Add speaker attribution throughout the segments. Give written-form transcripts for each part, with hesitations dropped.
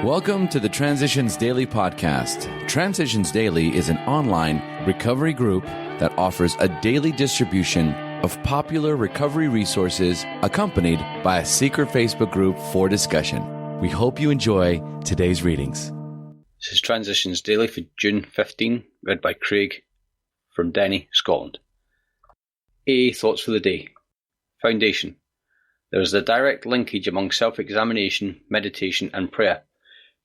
Speaker 1: Welcome to the Transitions Daily podcast. Transitions Daily is an online recovery group that offers a daily distribution of popular recovery resources accompanied by a secret Facebook group for discussion. We hope you enjoy today's readings.
Speaker 2: This is Transitions Daily for June 15, read by Craig from Denny, Scotland. AA Thoughts for the Day. Foundation. There is a direct linkage among self-examination, meditation and prayer.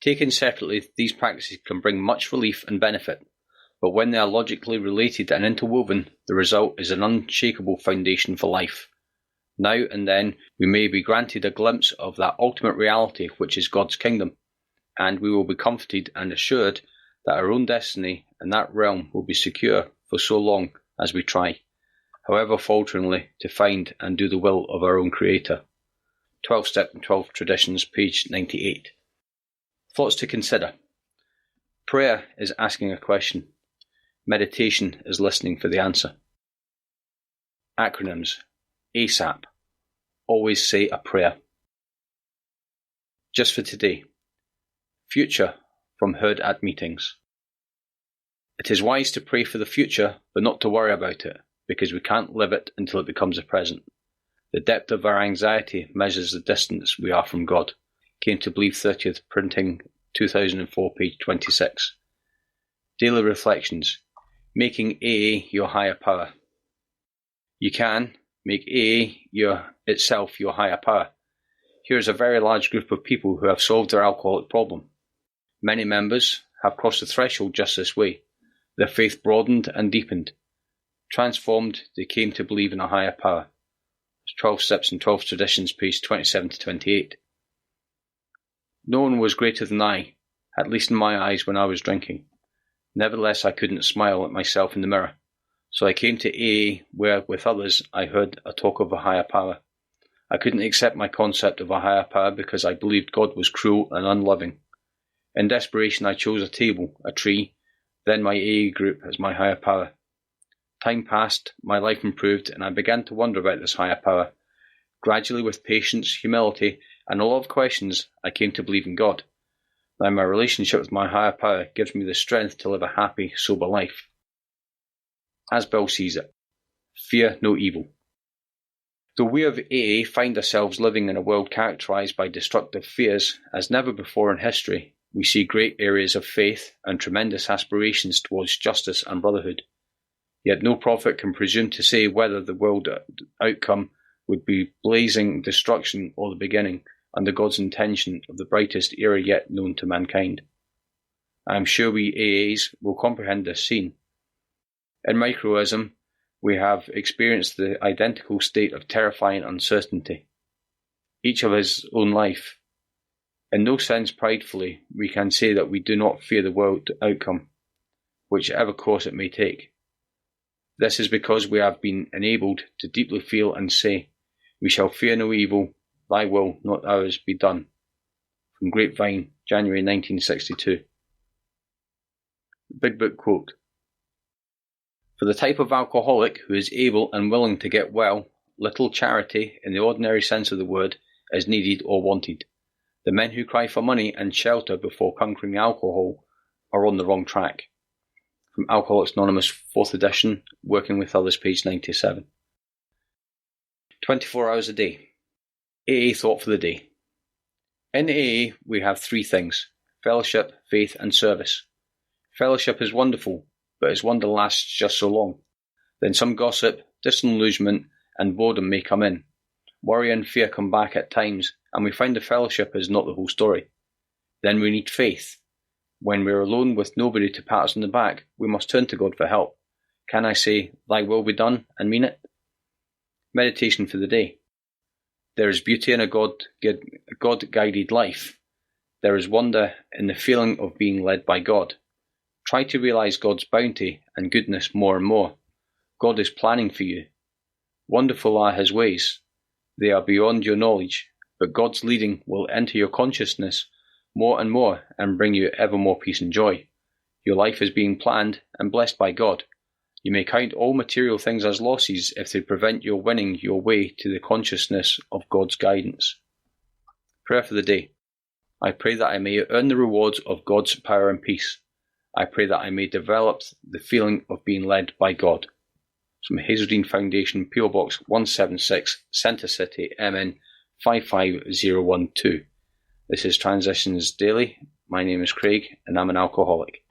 Speaker 2: Taken separately, these practices can bring much relief and benefit, but when they are logically related and interwoven, the result is an unshakable foundation for life. Now and then, we may be granted a glimpse of that ultimate reality which is God's kingdom, and we will be comforted and assured that our own destiny in that realm will be secure for so long as we try, however falteringly, to find and do the will of our own Creator. 12 Step and 12 Traditions, page 98. Thoughts to consider. Prayer is asking a question. Meditation is listening for the answer. Acronyms. ASAP. Always say a prayer. Just for today. Future from heard at meetings. It is wise to pray for the future, but not to worry about it, because we can't live it until it becomes a present. The depth of our anxiety measures the distance we are from God. Came to Believe 30th, printing 2004, page 26. Daily Reflections. Making AA your higher power. You can make AA itself your higher power. Here is a very large group of people who have solved their alcoholic problem. Many members have crossed the threshold just this way. Their faith broadened and deepened. Transformed, they came to believe in a higher power. 12 Steps and 12 Traditions, page 27 to 28. No one was greater than I, at least in my eyes when I was drinking. Nevertheless, I couldn't smile at myself in the mirror. So I came to AA, where, with others, I heard a talk of a higher power. I couldn't accept my concept of a higher power because I believed God was cruel and unloving. In desperation, I chose a table, a tree, then my AA group as my higher power. Time passed, my life improved, and I began to wonder about this higher power. Gradually, with patience, humility, and a lot of questions, I came to believe in God. Now my relationship with my higher power gives me the strength to live a happy, sober life. As Bill sees it, fear no evil. Though we of AA find ourselves living in a world characterized by destructive fears, as never before in history, we see great areas of faith and tremendous aspirations towards justice and brotherhood. Yet no prophet can presume to say whether the world outcome would be blazing destruction or the beginning, under God's intention of the brightest era yet known to mankind. I am sure we AAs will comprehend this scene. In microism, we have experienced the identical state of terrifying uncertainty, each of his own life. In no sense pridefully, we can say that we do not fear the world outcome, whichever course it may take. This is because we have been enabled to deeply feel and say, "We shall fear no evil, thy will, not ours, be done." From Grapevine, January 1962. Big Book quote. For the type of alcoholic who is able and willing to get well, little charity, in the ordinary sense of the word, is needed or wanted. The men who cry for money and shelter before conquering alcohol are on the wrong track. From Alcoholics Anonymous, 4th edition, Working with Others, page 97. 24 hours a day. AA Thought for the Day. In AA, we have three things: fellowship, faith, and service. Fellowship is wonderful, but its wonder lasts just so long. Then some gossip, disillusionment, and boredom may come in. Worry and fear come back at times, and we find the fellowship is not the whole story. Then we need faith. When we are alone with nobody to pat us on the back, we must turn to God for help. Can I say, "Thy will be done," and mean it? Meditation for the day. There is beauty in a God-guided life. There is wonder in the feeling of being led by God. Try to realize God's bounty and goodness more and more. God is planning for you. Wonderful are his ways. They are beyond your knowledge, but God's leading will enter your consciousness more and more and bring you ever more peace and joy. Your life is being planned and blessed by God. You may count all material things as losses if they prevent your winning your way to the consciousness of God's guidance. Prayer for the day. I pray that I may earn the rewards of God's power and peace. I pray that I may develop the feeling of being led by God. From Hazeldean Foundation, PO Box 176, Center City, MN 55012. This is Transitions Daily. My name is Craig, and I'm an alcoholic.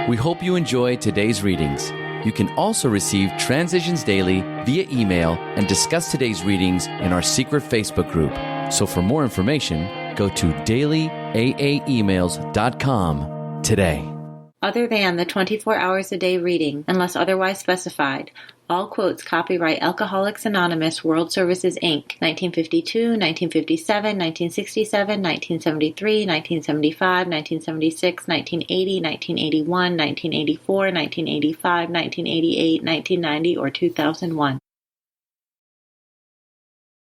Speaker 1: We hope you enjoyed today's readings. You can also receive Transitions Daily via email and discuss today's readings in our secret Facebook group. So for more information, go to dailyaaemails.com today.
Speaker 3: Other than the 24 hours a day reading, unless otherwise specified, all quotes copyright Alcoholics Anonymous World Services, Inc., 1952, 1957, 1967, 1973, 1975, 1976, 1980, 1981, 1984, 1985, 1988, 1990, or 2001.